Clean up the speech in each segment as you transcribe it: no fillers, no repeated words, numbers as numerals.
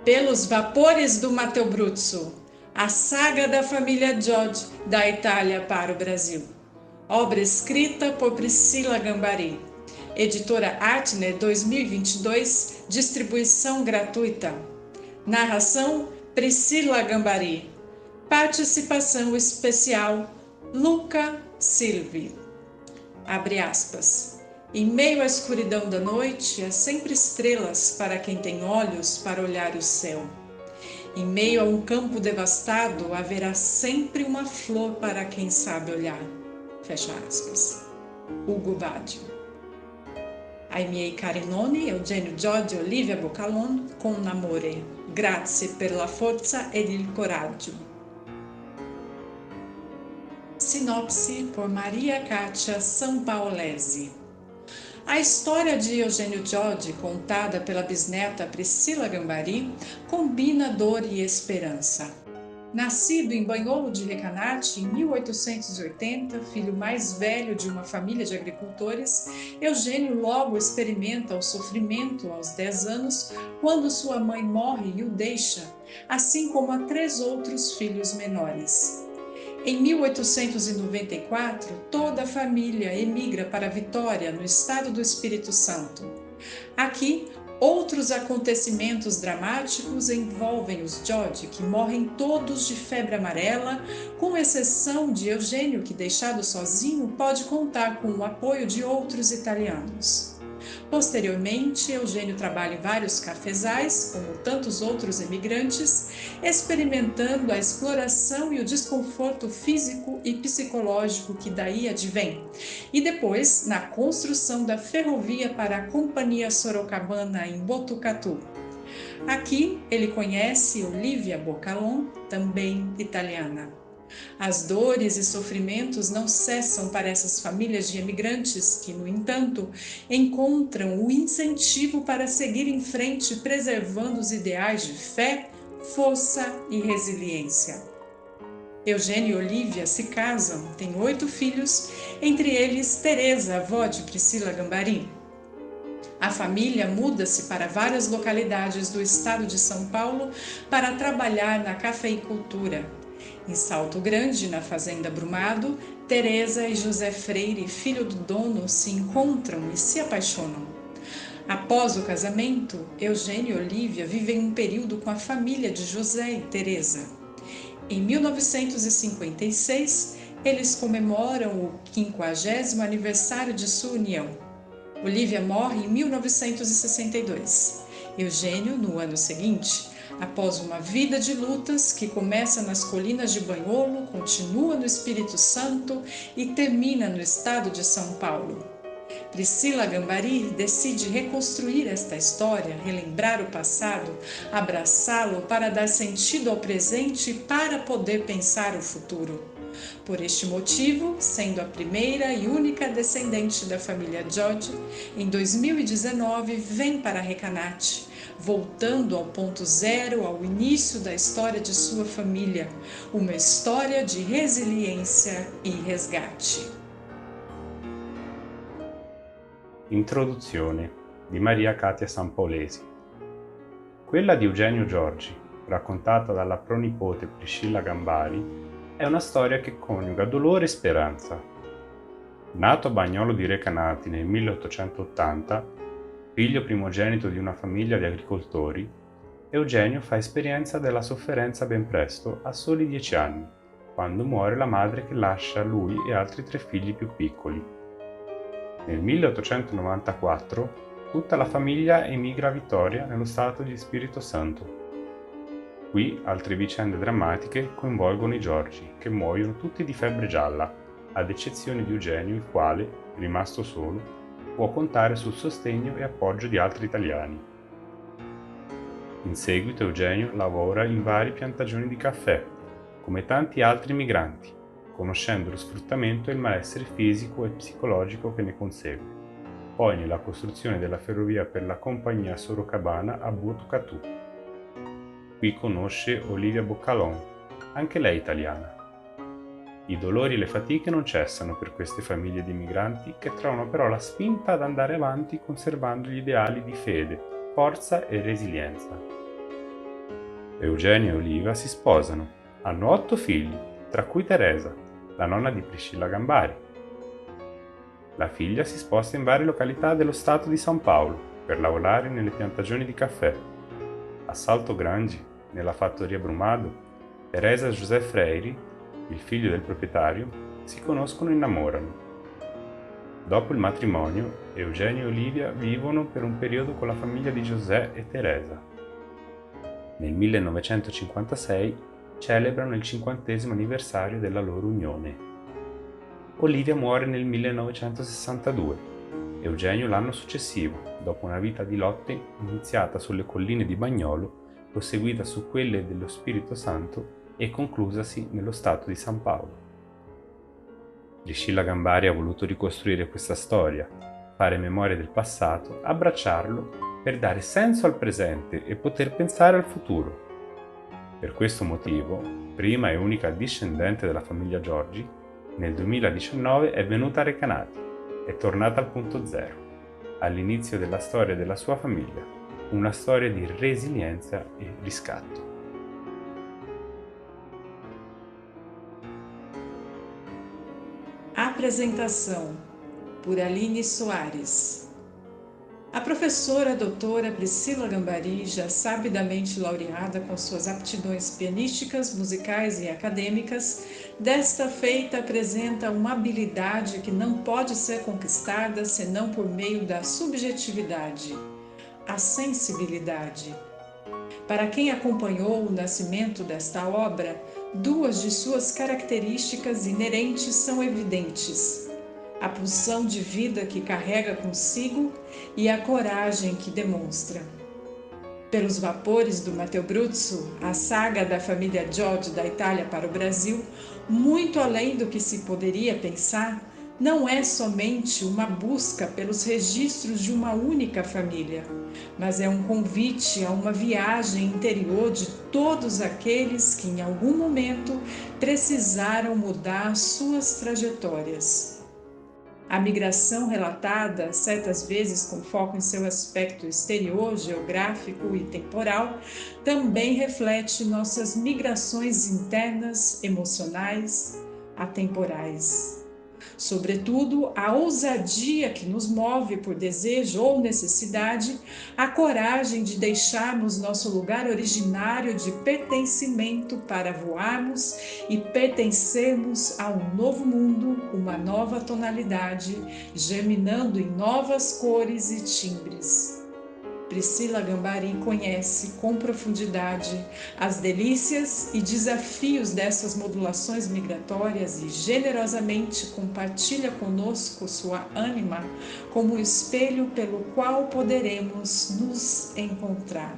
Pelos vapores do Matteo Bruzzo, a saga da família George da Itália para o Brasil. Obra escrita por Priscila Gambari. Editora Artner 2022, distribuição gratuita. Narração Priscila Gambari. Participação especial Luca Silvi. Abre aspas. Em meio à escuridão da noite, há sempre estrelas para quem tem olhos para olhar o céu. Em meio a um campo devastado, haverá sempre uma flor para quem sabe olhar. Fecha aspas. Ugo Baggio. Ai miei cari nonni, Eugenio Giorgio e Olivia Boccalon, con amore. Grazie per la forza ed il coraggio. Sinopse por Maria Cátia Sampaolesi. A história de Eugênio Giorgi, contada pela bisneta Priscila Gambari, combina dor e esperança. Nascido em Banholo de Recanati em 1880, filho mais velho de uma família de agricultores, Eugênio logo experimenta o sofrimento aos 10 anos, quando sua mãe morre e o deixa, assim como a 3 outros filhos menores. Em 1894, toda a família emigra para Vitória, no estado do Espírito Santo. Aqui, outros acontecimentos dramáticos envolvem os Giorgi, que morrem todos de febre amarela, com exceção de Eugênio, que, deixado sozinho, pode contar com o apoio de outros italianos. Posteriormente, Eugênio trabalha em vários cafezais, como tantos outros emigrantes, experimentando a exploração e o desconforto físico e psicológico que daí advém. E depois, na construção da ferrovia para a Companhia Sorocabana em Botucatu. Aqui, ele conhece Olivia Boccalon, também italiana. As dores e sofrimentos não cessam para essas famílias de emigrantes que, no entanto, encontram o incentivo para seguir em frente, preservando os ideais de fé, força e resiliência. Eugênio e Olivia se casam, têm 8 filhos, entre eles Teresa, avó de Priscila Gambari. A família muda-se para várias localidades do estado de São Paulo para trabalhar na cafeicultura. Em Salto Grande, na fazenda Brumado, Teresa e José Freire, filho do dono, se encontram e se apaixonam. Após o casamento, Eugênio e Olivia vivem um período com a família de José e Teresa. Em 1956, eles comemoram o 50º aniversário de sua união. Olivia morre em 1962. Eugênio, no ano seguinte, após uma vida de lutas que começa nas colinas de Banholo, continua no Espírito Santo e termina no estado de São Paulo. Priscila Gambari decide reconstruir esta história, relembrar o passado, abraçá-lo para dar sentido ao presente e para poder pensar o futuro. Por este motivo, sendo a primeira e única descendente da família Giorgi, em 2019 vem para Recanati, voltando ao ponto zero, ao início da história de sua família, uma história de resiliência e resgate. Introduzione di Maria Cátia Sampaolesi. Quella di Eugenio Giorgi, raccontata dalla pronipote Priscilla Gambari, è una storia che coniuga dolore e speranza. Nato a Bagnolo di Recanati nel 1880, figlio primogenito di una famiglia di agricoltori, Eugenio fa esperienza della sofferenza ben presto, a soli 10 anni, quando muore la madre che lascia lui e altri 3 figli più piccoli. Nel 1894 tutta la famiglia emigra a Vittoria, nello stato di Spirito Santo. Qui altre vicende drammatiche coinvolgono i Giorgi, che muoiono tutti di febbre gialla, ad eccezione di Eugenio, il quale, rimasto solo, può contare sul sostegno e appoggio di altri italiani. In seguito Eugenio lavora in varie piantagioni di caffè, come tanti altri migranti, conoscendo lo sfruttamento e il malessere fisico e psicologico che ne consegue, poi nella costruzione della ferrovia per la Compagnia Sorocabana a Botucatu. Qui conosce Olivia Boccalon, anche lei italiana. I dolori e le fatiche non cessano per queste famiglie di migranti che trovano però la spinta ad andare avanti conservando gli ideali di fede, forza e resilienza. Eugênio e Olivia si sposano. Hanno 8 figli, tra cui Teresa, la nonna di Priscilla Gambari. La figlia si sposta in varie località dello stato di San Paolo per lavorare nelle piantagioni di caffè. A Salto Grangi, nella fattoria Brumado, Teresa e José Freire, il figlio del proprietario, si conoscono e innamorano. Dopo il matrimonio, Eugenio e Olivia vivono per un periodo con la famiglia di José e Teresa. Nel 1956 celebrano il 50° anniversario della loro unione. Olivia muore nel 1962, Eugenio l'anno successivo, dopo una vita di lotte iniziata sulle colline di Bagnolo, proseguita su quelle dello Spirito Santo e conclusasi nello stato di San Paolo. Priscilla Gambari ha voluto ricostruire questa storia, fare memoria del passato, abbracciarlo per dare senso al presente e poter pensare al futuro. Per questo motivo, prima e unica discendente della famiglia Giorgi, nel 2019 è venuta a Recanati, è tornata al punto zero, all'inizio della storia della sua famiglia, una storia di resilienza e riscatto. Apresentação, por Aline Soares. A professora doutora Priscila Gambari, já sabidamente laureada com suas aptidões pianísticas, musicais e acadêmicas, desta feita apresenta uma habilidade que não pode ser conquistada senão por meio da subjetividade, a sensibilidade. Para quem acompanhou o nascimento desta obra, duas de suas características inerentes são evidentes: a pulsão de vida que carrega consigo e a coragem que demonstra. Pelos vapores do Matteo Bruzzo, a saga da família Giorgi da Itália para o Brasil, muito além do que se poderia pensar, não é somente uma busca pelos registros de uma única família, mas é um convite a uma viagem interior de todos aqueles que em algum momento precisaram mudar suas trajetórias. A migração relatada, certas vezes com foco em seu aspecto exterior, geográfico e temporal, também reflete nossas migrações internas, emocionais, atemporais. Sobretudo, a ousadia que nos move por desejo ou necessidade, a coragem de deixarmos nosso lugar originário de pertencimento para voarmos e pertencermos a um novo mundo, uma nova tonalidade, germinando em novas cores e timbres. Priscila Gambari conhece com profundidade as delícias e desafios dessas modulações migratórias e generosamente compartilha conosco sua ânima como espelho pelo qual poderemos nos encontrar.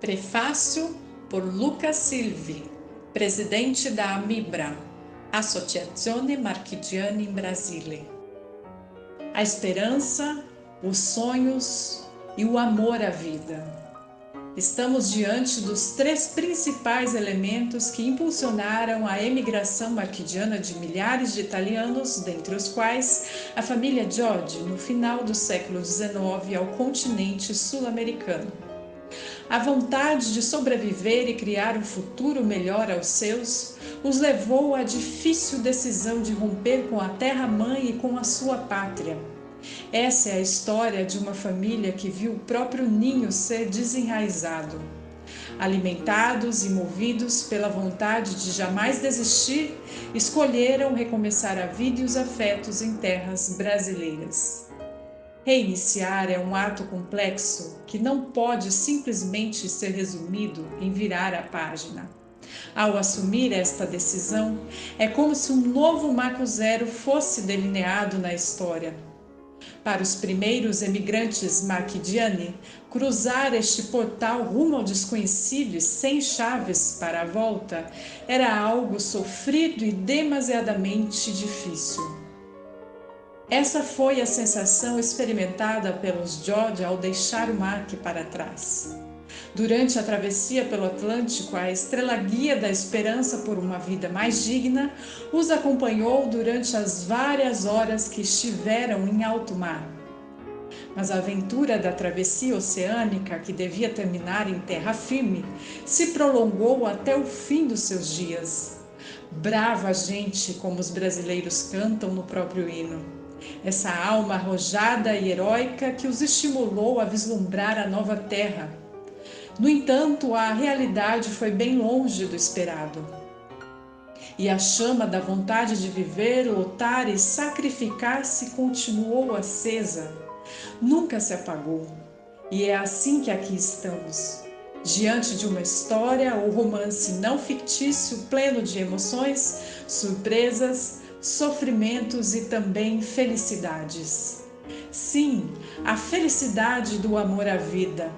Prefácio por Luca Silvi, presidente da AMIBRA, Associazione Marchigiani in Brasile. A esperança, os sonhos e o amor à vida. Estamos diante dos 3 principais elementos que impulsionaram a emigração marchigiana de milhares de italianos, dentre os quais a família Giorgi, no final do século XIX, ao continente sul-americano. A vontade de sobreviver e criar um futuro melhor aos seus os levou à difícil decisão de romper com a terra-mãe e com a sua pátria. Essa é a história de uma família que viu o próprio ninho ser desenraizado. Alimentados e movidos pela vontade de jamais desistir, escolheram recomeçar a vida e os afetos em terras brasileiras. Reiniciar é um ato complexo que não pode simplesmente ser resumido em virar a página. Ao assumir esta decisão, é como se um novo marco zero fosse delineado na história. Para os primeiros emigrantes marchigiani, cruzar este portal rumo ao desconhecido e sem chaves para a volta era algo sofrido e demasiadamente difícil. Essa foi a sensação experimentada pelos Giorgi ao deixar o mar para trás. Durante a travessia pelo Atlântico, a estrela guia da esperança por uma vida mais digna os acompanhou durante as várias horas que estiveram em alto mar. Mas a aventura da travessia oceânica, que devia terminar em terra firme, se prolongou até o fim dos seus dias. Brava gente, como os brasileiros cantam no próprio hino. Essa alma arrojada e heróica que os estimulou a vislumbrar a nova terra. No entanto, a realidade foi bem longe do esperado. E a chama da vontade de viver, lutar e sacrificar-se continuou acesa. Nunca se apagou. E é assim que aqui estamos, diante de uma história ou romance não fictício, pleno de emoções, surpresas, sofrimentos e também felicidades. Sim, a felicidade do amor à vida.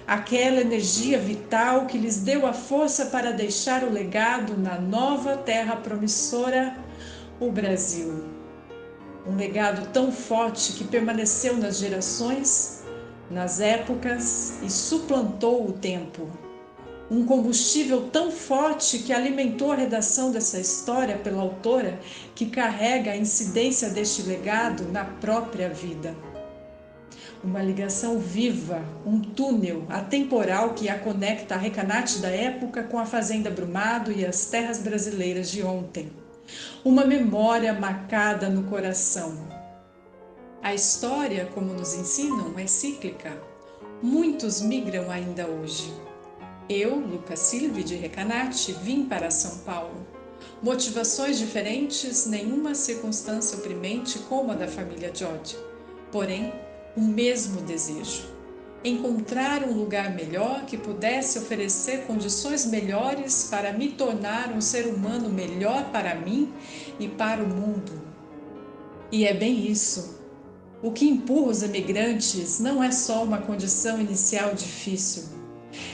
Aquela energia vital que lhes deu a força para deixar o legado na nova terra promissora, o Brasil. Um legado tão forte que permaneceu nas gerações, nas épocas e suplantou o tempo. Um combustível tão forte que alimentou a redação dessa história pela autora, que carrega a incidência deste legado na própria vida. Uma ligação viva, um túnel atemporal que a conecta a Recanate da época com a Fazenda Brumado e as terras brasileiras de ontem. Uma memória marcada no coração. A história, como nos ensinam, é cíclica. Muitos migram ainda hoje. Eu, Luca Silvi, de Recanate, vim para São Paulo. Motivações diferentes, nenhuma circunstância oprimente como a da família Jodie. Porém, o mesmo desejo. Encontrar um lugar melhor que pudesse oferecer condições melhores para me tornar um ser humano melhor para mim e para o mundo. E é bem isso. O que empurra os emigrantes não é só uma condição inicial difícil.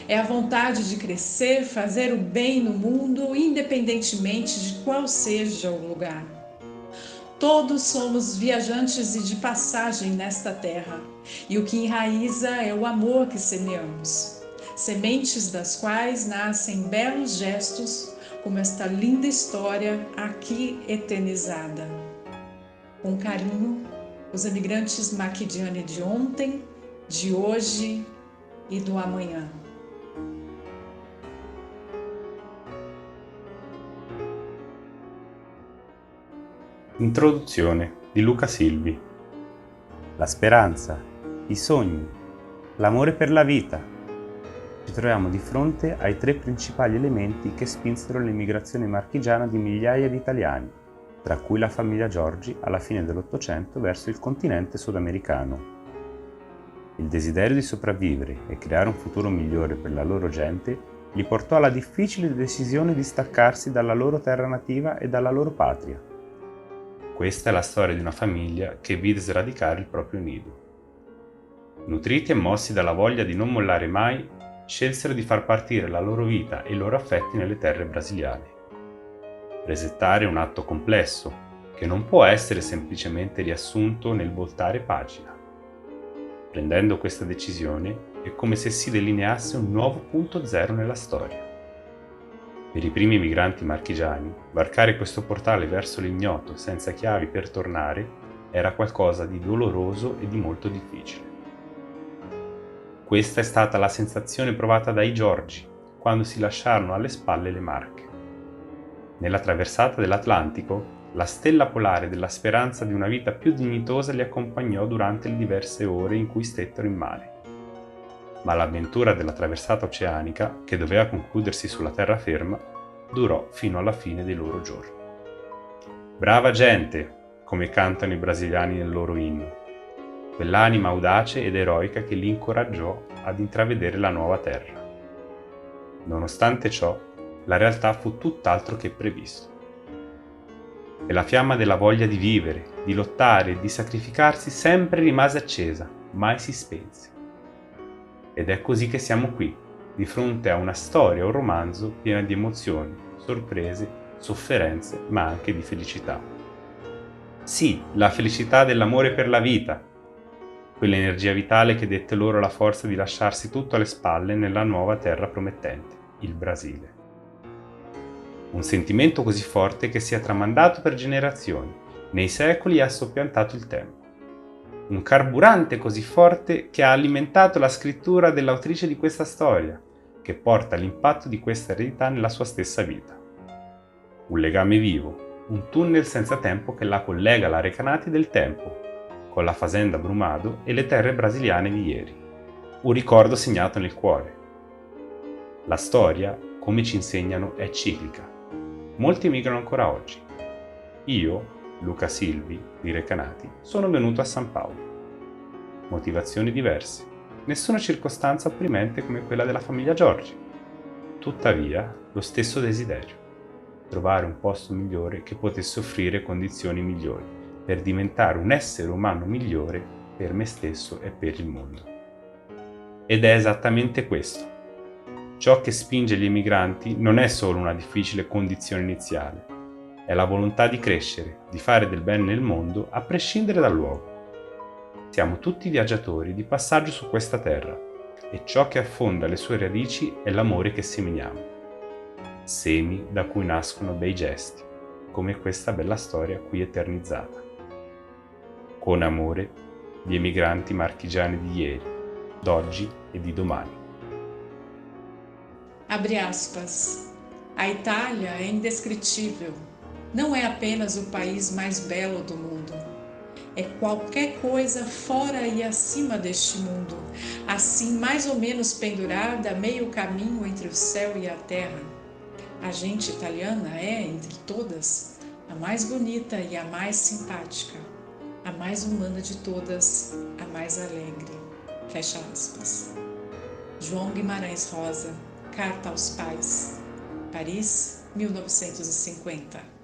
É a vontade de crescer, fazer o bem no mundo, independentemente de qual seja o lugar. Todos somos viajantes e de passagem nesta terra, e o que enraiza é o amor que semeamos, sementes das quais nascem belos gestos, como esta linda história aqui eternizada. Com carinho, os emigrantes maquidiane de ontem, de hoje e do amanhã. Introduzione di Luca Silvi. La speranza, i sogni, l'amore per la vita. Ci troviamo di fronte ai tre principali elementi che spinsero l'emigrazione marchigiana di migliaia di italiani, tra cui la famiglia Giorgi alla fine dell'Ottocento verso il continente sudamericano. Il desiderio di sopravvivere e creare un futuro migliore per la loro gente li portò alla difficile decisione di staccarsi dalla loro terra nativa e dalla loro patria. Questa è la storia di una famiglia che vide sradicare il proprio nido. Nutriti e mossi dalla voglia di non mollare mai, scelsero di far partire la loro vita e i loro affetti nelle terre brasiliane. Resettare è un atto complesso, che non può essere semplicemente riassunto nel voltare pagina. Prendendo questa decisione è come se si delineasse un nuovo punto zero nella storia. Per i primi migranti marchigiani, varcare questo portale verso l'ignoto senza chiavi per tornare era qualcosa di doloroso e di molto difficile. Questa è stata la sensazione provata dai Giorgi quando si lasciarono alle spalle le Marche. Nella traversata dell'Atlantico, la stella polare della speranza di una vita più dignitosa li accompagnò durante le diverse ore in cui stettero in mare. Ma l'avventura della traversata oceanica, che doveva concludersi sulla terraferma, durò fino alla fine dei loro giorni. Brava gente, come cantano i brasiliani nel loro inno, quell'anima audace ed eroica che li incoraggiò ad intravedere la nuova terra. Nonostante ciò, la realtà fu tutt'altro che previsto. E la fiamma della voglia di vivere, di lottare e di sacrificarsi sempre rimase accesa, mai si spense. Ed è così che siamo qui, di fronte a una storia, un romanzo piena di emozioni, sorprese, sofferenze, ma anche di felicità. Sì, la felicità dell'amore per la vita, quell'energia vitale che dette loro la forza di lasciarsi tutto alle spalle nella nuova terra promettente, il Brasile. Un sentimento così forte che si è tramandato per generazioni, nei secoli ha soppiantato il tempo. Un carburante così forte che ha alimentato la scrittura dell'autrice di questa storia, che porta l'impatto di questa eredità nella sua stessa vita. Un legame vivo, un tunnel senza tempo che la collega alla Recanati del tempo, con la fazenda Brumado e le terre brasiliane di ieri. Un ricordo segnato nel cuore. La storia, come ci insegnano, è ciclica. Molti emigrano ancora oggi. Io, Luca Silvi, di Recanati, sono venuto a San Paolo. Motivazioni diverse, nessuna circostanza opprimente come quella della famiglia Giorgi. Tuttavia, lo stesso desiderio, trovare un posto migliore che potesse offrire condizioni migliori, per diventare un essere umano migliore per me stesso e per il mondo. Ed è esattamente questo. Ciò che spinge gli emigranti non è solo una difficile condizione iniziale, è la volontà di crescere, di fare del bene nel mondo, a prescindere dal luogo. Siamo tutti viaggiatori di passaggio su questa terra e ciò che affonda le sue radici è l'amore che seminiamo. Semi da cui nascono bei gesti, come questa bella storia qui eternizzata. Con amore, gli emigranti marchigiani di ieri, d'oggi e di domani. Abre aspas. A Itália é indescritível. Não é apenas o país mais belo do mundo. É qualquer coisa fora e acima deste mundo, assim mais ou menos pendurada a meio caminho entre o céu e a terra. A gente italiana é, entre todas, a mais bonita e a mais simpática, a mais humana de todas, a mais alegre. Fecha aspas. João Guimarães Rosa, Carta aos Pais, Paris, 1950.